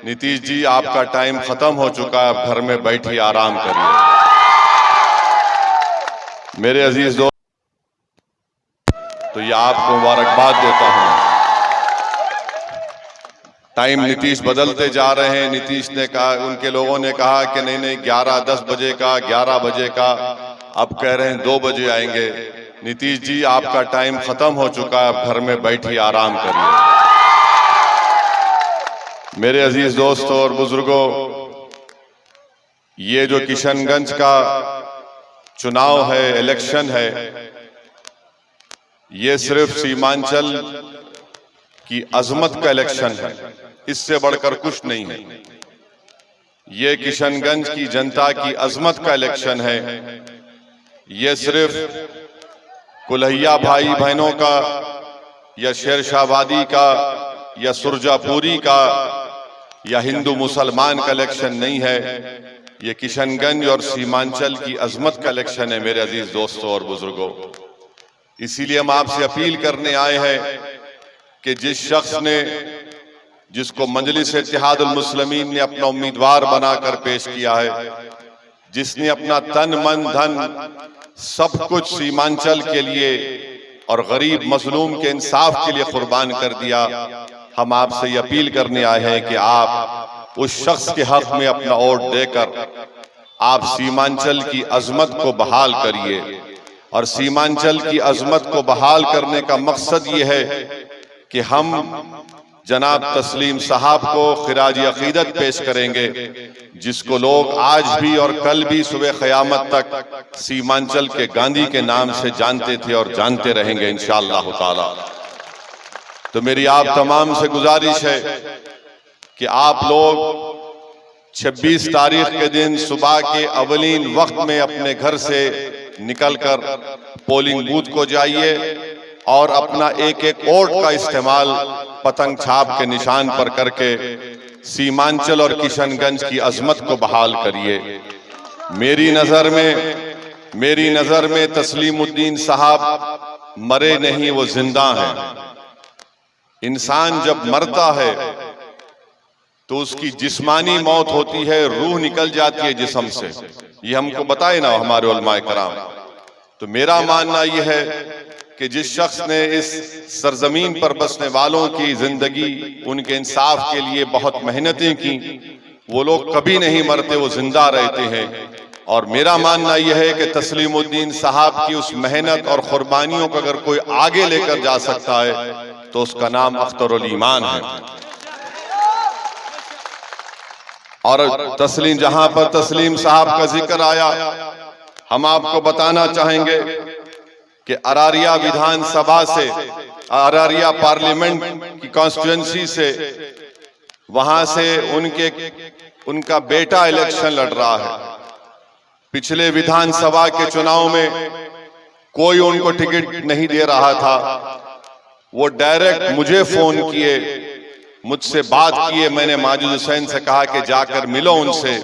नीतीश जी, आपका टाइम खत्म हो चुका है, अब घर में बैठिए, आराम करिए। मेरे अजीज दोस्त, तो ये आपको मुबारकबाद देता हूं। टाइम नीतीश बदलते जा रहे हैं। नीतीश ने कहा, उनके लोगों ने कहा कि नहीं नहीं 11-10 बजे का, 11 बजे का, अब कह रहे हैं 2 बजे आएंगे। नीतीश जी, आपका टाइम खत्म हो चुका है, अब घर में बैठिए, आराम करिए। मेरे अजीज दोस्तों और बुजुर्गों, ये जो किशनगंज का चुनाव है, इलेक्शन है, ये सिर्फ सीमांचल की अजमत का इलेक्शन है, इससे बढ़कर कुछ नहीं है। ये किशनगंज की जनता की अजमत का इलेक्शन है। ये सिर्फ कुल्हैया भाई बहनों का या शेरशाहबादी का या सुरजापुरी का या हिंदू मुसलमान का इलेक्शन नहीं है। ये किशनगंज और सीमांचल की अजमत का इलेक्शन है मेरे अजीज दोस्तों और बुजुर्गों। इसीलिए हम आपसे अपील करने आए हैं कि जिस शख्स ने, जिसको मजलिस इत्तेहादुल मुस्लिमीन ने अपना उम्मीदवार बनाकर पेश किया है, जिसने अपना तन मन धन सब कुछ सीमांचल के लिए और गरीब मजलूम के इंसाफ के लिए कुर्बान कर दिया, हम आपसे ये अपील करने आए हैं कि आप उस शख्स के हक में अपना वोट देकर आप सीमांचल की अजमत को बहाल करिए। और सीमांचल की अजमत को बहाल करने का मकसद ये है कि हम जनाब तस्लीम साहब को खिराज अकीदत पेश करेंगे, जिसको लोग आज भी और कल भी सुबह क़यामत तक सीमांचल के गांधी के नाम से जानते थे और जानते रहेंगे इंशाअल्लाह ताला। तो मेरी आप तमाम से गुजारिश है कि आप लोग 26 तारीख के दिन सुबह के अवलीन वक्त में अपने घर से निकलकर पोलिंग बूथ को जाइए और अपना एक एक वोट का इस्तेमाल पतंग छाप के निशान पर करके सीमांचल और किशनगंज की अजमत को बहाल करिए। मेरी नजर में तस्लीमुद्दीन साहब मरे नहीं, वो जिंदा हैं। इंसान जब मरता है तो उसकी जिस्मानी मौत होती है, रूह निकल जाती है जिस्म से। ये हमको बताए ना हमारे उलमाए कराम। तो मेरा मानना यह है कि जिस शख्स ने इस सरजमीन पर बसने वालों की जिंदगी, उनके इंसाफ के लिए बहुत मेहनतें की, वो लोग कभी नहीं मरते, वो जिंदा रहते हैं। और मेरा मानना यह है कि तस्लीमुद्दीन साहब की उस मेहनत और कुर्बानियों को अगर कोई आगे लेकर जा सकता है तो उसका नाम अख्तरुल ईमान है। और तस्लीम, जहां पर तस्लीम साहब का जिक्र आया, हम आपको बताना चाहेंगे कि अरारिया विधानसभा से, अरारिया पार्लियामेंट की कॉन्स्टिट्यूएंसी से, वहां से उनका बेटा इलेक्शन लड़ रहा है। पिछले विधानसभा के चुनाव में कोई उनको टिकट नहीं दे रहा था। वो डायरेक्ट मुझे फोन किए, मुझसे बात किए। मैंने माजिद हुसैन से कहा कि जाकर मिलो उनसे,